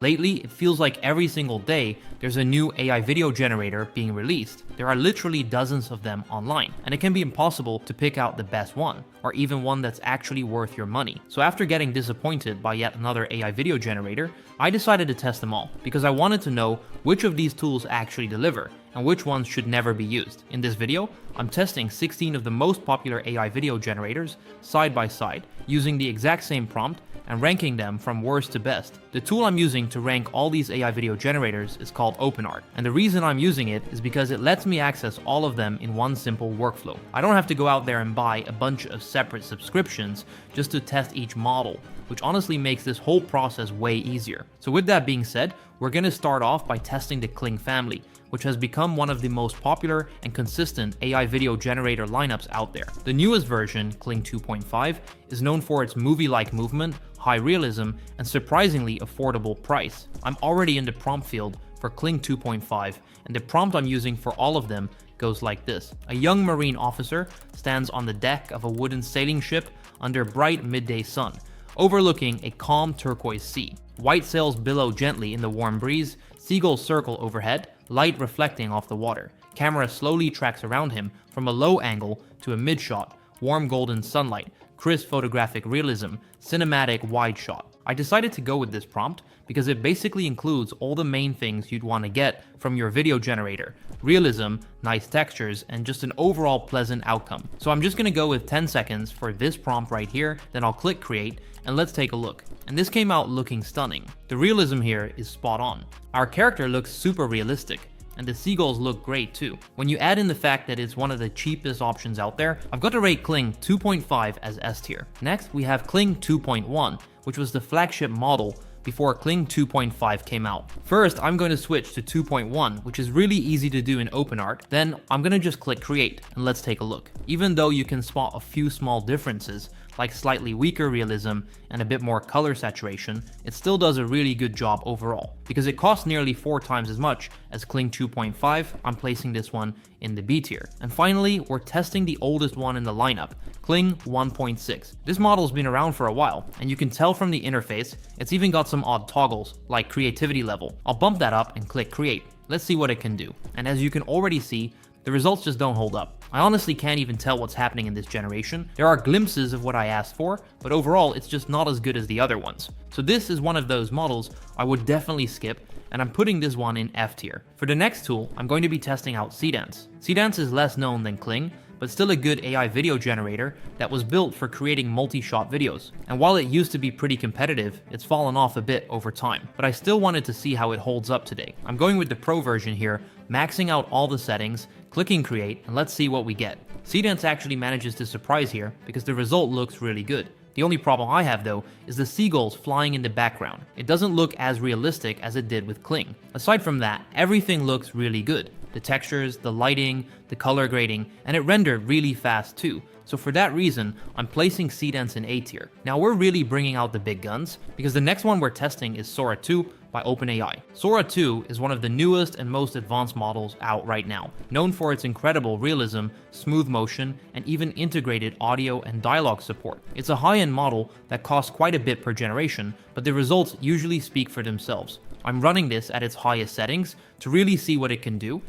Lately, it feels like every single day there's a new AI video generator being released. There are literally dozens of them online, and it can be impossible to pick out the best one, or even one that's actually worth your money. So after getting disappointed by yet another AI video generator, I decided to test them all, because I wanted to know which of these tools actually deliver, and which ones should never be used. In this video, I'm testing 16 of the most popular AI video generators side by side, using the exact same prompt, and ranking them from worst to best. The tool I'm using to rank all these AI video generators is called OpenArt, and the reason I'm using it is because it lets me access all of them in one simple workflow. I don't have to go out there and buy a bunch of separate subscriptions just to test each model, which honestly makes this whole process way easier. So with that being said, we're going to start off by testing the Kling family, which has become one of the most popular and consistent AI video generator lineups out there. The newest version, Kling 2.5, is known for its movie-like movement, high realism, and surprisingly affordable price. I'm already in the prompt field for Kling 2.5, and the prompt I'm using for all of them goes like this. A young Marine officer stands on the deck of a wooden sailing ship under bright midday sun, overlooking a calm turquoise sea. White sails billow gently in the warm breeze, seagulls circle overhead, light reflecting off the water. Camera slowly tracks around him from a low angle to a mid-shot, warm golden sunlight, crisp photographic realism, cinematic wide shot. I decided to go with this prompt because it basically includes all the main things you'd want to get from your video generator: realism, nice textures, and just an overall pleasant outcome. So I'm just going to go with 10 seconds for this prompt right here, then I'll click create, and let's take a look. And this came out looking stunning. The realism here is spot on. Our character looks super realistic, and the seagulls look great too. When you add in the fact that it's one of the cheapest options out there, I've got to rate Kling 2.5 as S tier. Next, we have Kling 2.1, which was the flagship model before Kling 2.5 came out. First, I'm going to switch to 2.1, which is really easy to do in OpenArt. Then I'm going to just click create, and let's take a look. Even though you can spot a few small differences, like slightly weaker realism and a bit more color saturation, it still does a really good job overall. Because it costs nearly 4 times as much as Kling 2.5, I'm placing this one in the B tier. And finally, we're testing the oldest one in the lineup, Kling 1.6. This model's been around for a while, and you can tell from the interface, it's even got some odd toggles, like creativity level. I'll bump that up and click create. Let's see what it can do. And as you can already see, the results just don't hold up. I honestly can't even tell what's happening in this generation. There are glimpses of what I asked for, but overall it's just not as good as the other ones. So this is one of those models I would definitely skip, and I'm putting this one in F tier. For the next tool, I'm going to be testing out Seedance. Seedance is less known than Kling, but still a good AI video generator that was built for creating multi-shot videos. And while it used to be pretty competitive, it's fallen off a bit over time. But I still wanted to see how it holds up today. I'm going with the Pro version here, maxing out all the settings, clicking create, and let's see what we get. Seedance actually manages to surprise here because the result looks really good. The only problem I have though is the seagulls flying in the background. It doesn't look as realistic as it did with Kling. Aside from that, everything looks really good. The textures, the lighting, the color grading, and it rendered really fast too. So for that reason, I'm placing Seedance in A tier. Now we're really bringing out the big guns, because the next one we're testing is Sora 2 by OpenAI. Sora 2 is one of the newest and most advanced models out right now, known for its incredible realism, smooth motion, and even integrated audio and dialogue support. It's a high-end model that costs quite a bit per generation, but the results usually speak for themselves. I'm running this at its highest settings to really see what it can do.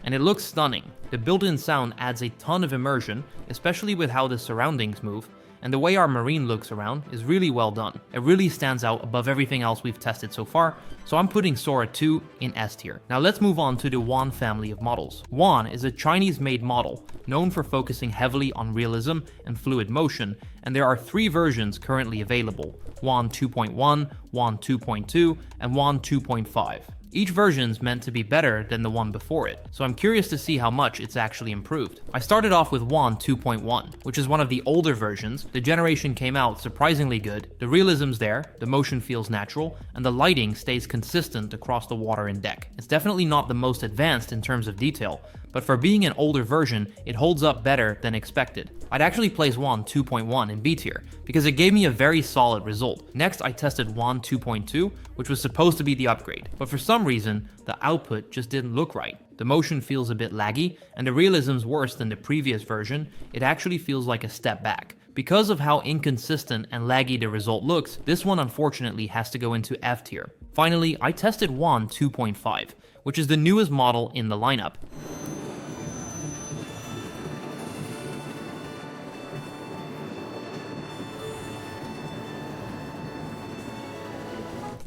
And it looks stunning. The built-in sound adds a ton of immersion, especially with how the surroundings move, and the way our marine looks around is really well done. It really stands out above everything else we've tested so far, so I'm putting Sora 2 in S tier. Now let's move on to the Wan family of models. Wan is a Chinese-made model, known for focusing heavily on realism and fluid motion, and there are 3 versions currently available: Wan 2.1, Wan 2.2, and Wan 2.5. Each version's meant to be better than the one before it, so I'm curious to see how much it's actually improved. I started off with Wan 2.1, which is one of the older versions. The generation came out surprisingly good, the realism's there, the motion feels natural, and the lighting stays consistent across the water and deck. It's definitely not the most advanced in terms of detail, but for being an older version, it holds up better than expected. I'd actually place Wan 2.1 in B tier, because it gave me a very solid result. Next, I tested Wan 2.2, which was supposed to be the upgrade, but for some reason, the output just didn't look right. the motion feels a bit laggy, and the realism's worse than the previous version. It actually feels like a step back. Because of how inconsistent and laggy the result looks, this one unfortunately has to go into F tier. Finally, I tested WAN 2.5, which is the newest model in the lineup.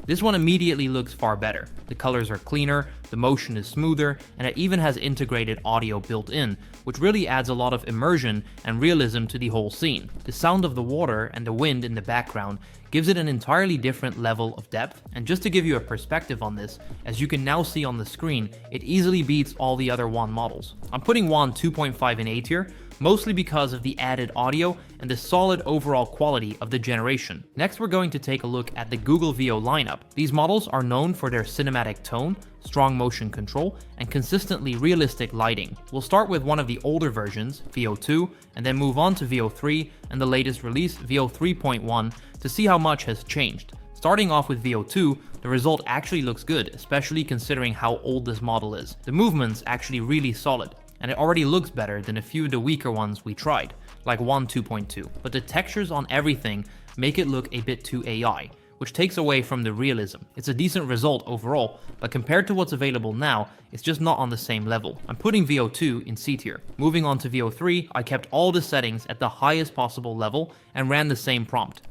This one immediately looks far better. The colors are cleaner, the motion is smoother, and it even has integrated audio built in, which really adds a lot of immersion and realism to the whole scene. The sound of the water and the wind in the background gives it an entirely different level of depth, and just to give you a perspective on this, as you can now see on the screen, it easily beats all the other WAN models. I'm putting WAN 2.5 in A tier, mostly because of the added audio and the solid overall quality of the generation. Next, we're going to take a look at the Google Veo lineup. These models are known for their cinematic tone, strong motion control, and consistently realistic lighting. We'll start with one of the older versions, Veo 2, and then move on to Veo 3 and the latest release, Veo 3.1, to see how much has changed. Starting off with Veo 2, the result actually looks good, especially considering how old this model is. The movement's actually really solid, and it already looks better than a few of the weaker ones we tried, like WAN 2.2. But the textures on everything make it look a bit too AI, which takes away from the realism. It's a decent result overall, but compared to what's available now, it's just not on the same level. I'm putting Veo 2 in C tier. Moving on to Veo 3, I kept all the settings at the highest possible level and ran the same prompt.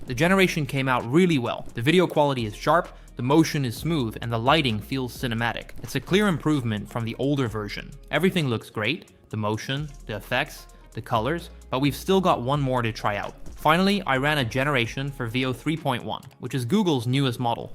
The generation came out really well. The video quality is sharp, the motion is smooth, and the lighting feels cinematic. It's a clear improvement from the older version. Everything looks great, the motion, the effects, the colors, but we've still got one more to try out. Finally, I ran a generation for Veo 3.1, which is Google's newest model.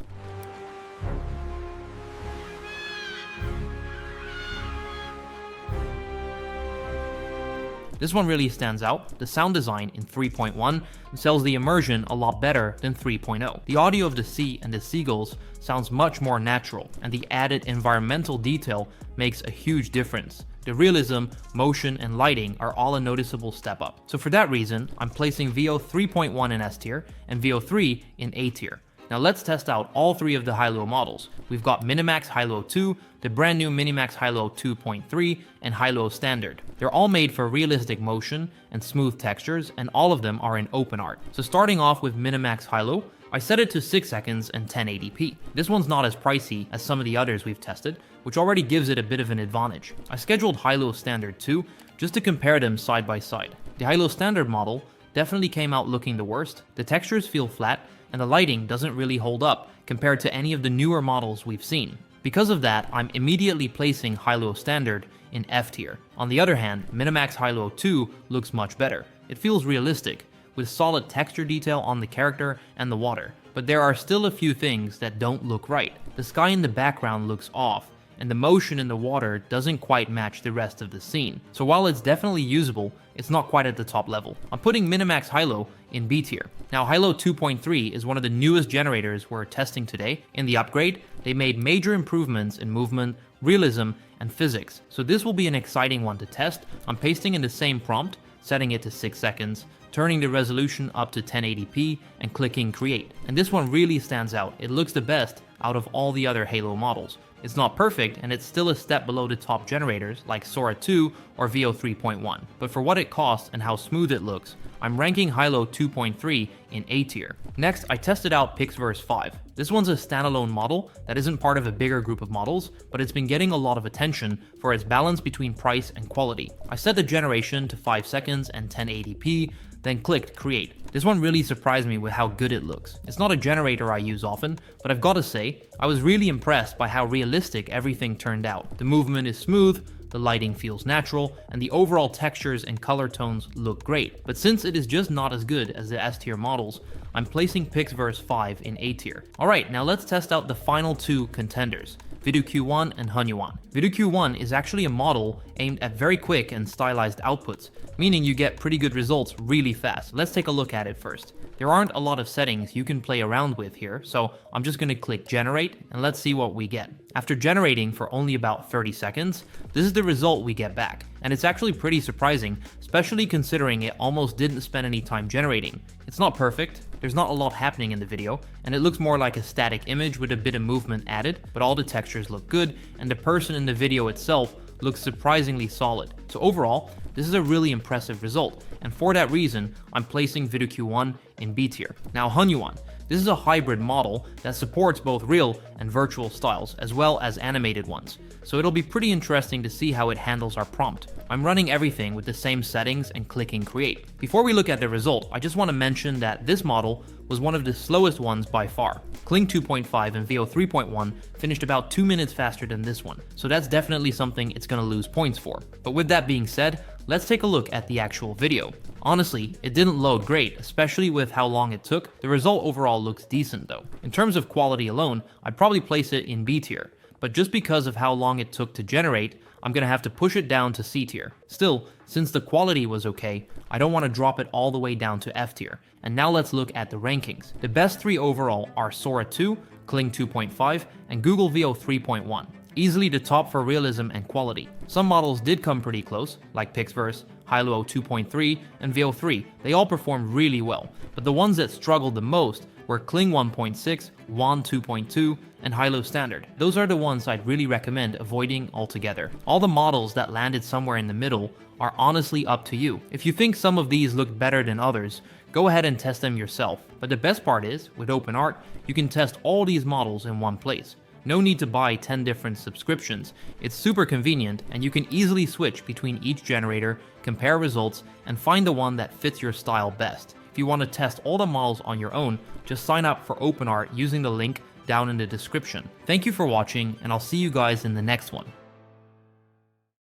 This one really stands out. The sound design in 3.1 sells the immersion a lot better than 3.0. The audio of the sea and the seagulls sounds much more natural, and the added environmental detail makes a huge difference. The realism, motion, and lighting are all a noticeable step up. So for that reason, I'm placing Veo 3.1 in S tier and Veo 3 in A tier. Now let's test out all three of the Hailuo models. We've got Minimax Hailuo 2, the brand new Minimax Hailuo 2.3, and Hailuo Standard. They're all made for realistic motion and smooth textures, and all of them are in open art. So starting off with Minimax Hailuo, I set it to 6 seconds and 1080p. This one's not as pricey as some of the others we've tested, which already gives it a bit of an advantage. I scheduled Hailuo Standard 2 just to compare them side by side. The Hailuo Standard model definitely came out looking the worst. The textures feel flat, and the lighting doesn't really hold up compared to any of the newer models we've seen. Because of that, I'm immediately placing Hailuo Standard in F tier. On the other hand, Minimax Hailuo 2 looks much better. It feels realistic, with solid texture detail on the character and the water. But there are still a few things that don't look right. The sky in the background looks off, and the motion in the water doesn't quite match the rest of the scene. So while it's definitely usable, it's not quite at the top level. I'm putting Minimax Hailuo in B tier. Now Hailuo 2.3 is one of the newest generators we're testing today. In the upgrade, they made major improvements in movement, realism, and physics. So this will be an exciting one to test. I'm pasting in the same prompt, setting it to 6 seconds, turning the resolution up to 1080p, and clicking create. And this one really stands out. It looks the best out of all the other Hailuo models. It's not perfect, and it's still a step below the top generators like Sora 2 or Veo 3.1, but for what it costs and how smooth it looks, I'm ranking Hailuo 2.3 in A tier. Next, I tested out Pixverse 5. This one's a standalone model that isn't part of a bigger group of models, but it's been getting a lot of attention for its balance between price and quality. I set the generation to 5 seconds and 1080p, then clicked create. This one really surprised me with how good it looks. It's not a generator I use often, but I've got to say, I was really impressed by how realistic everything turned out. The movement is smooth, the lighting feels natural, and the overall textures and color tones look great. But since it is just not as good as the S tier models, I'm placing Pixverse 5 in A tier. Alright, now let's test out the final two contenders, Vidu Q1 and Hailuo. Vidu Q1 is actually a model aimed at very quick and stylized outputs, meaning you get pretty good results really fast. Let's take a look at it first. There aren't a lot of settings you can play around with here, so I'm just going to click generate and let's see what we get. After generating for only about 30 seconds, this is the result we get back. And it's actually pretty surprising, especially considering it almost didn't spend any time generating. It's not perfect, there's not a lot happening in the video, and it looks more like a static image with a bit of movement added, but all the textures look good, and the person in the video itself looks surprisingly solid. So overall, this is a really impressive result, and for that reason, I'm placing VidQ1 in B tier. Now Hailuo. This is a hybrid model that supports both real and virtual styles, as well as animated ones. So it'll be pretty interesting to see how it handles our prompt. I'm running everything with the same settings and clicking create. Before we look at the result, I just want to mention that this model was one of the slowest ones by far. Kling 2.5 and Veo 3.1 finished about 2 minutes faster than this one, so that's definitely something it's gonna lose points for. But with that being said, let's take a look at the actual video. Honestly, it didn't load great, especially with how long it took. The result overall looks decent though. In terms of quality alone, I'd probably place it in B tier, but just because of how long it took to generate, I'm gonna have to push it down to C tier. Still, since the quality was okay, I don't want to drop it all the way down to F tier. And now let's look at the rankings. The best 3 overall are Sora 2, Kling 2.5, and Google Veo 3.1. Easily the top for realism and quality. Some models did come pretty close, like Pixverse, Hailuo 2.3, and Veo 3. They all performed really well, but the ones that struggled the most were Kling 1.6, Wan 2.2, and Hailuo Standard. Those are the ones I'd really recommend avoiding altogether. All the models that landed somewhere in the middle are honestly up to you. If you think some of these look better than others, go ahead and test them yourself. But the best part is, with OpenArt, you can test all these models in one place. No need to buy 10 different subscriptions. It's super convenient, and you can easily switch between each generator, compare results, and find the one that fits your style best. If you want to test all the models on your own, just sign up for OpenArt using the link down in the description. Thank you for watching, and I'll see you guys in the next one.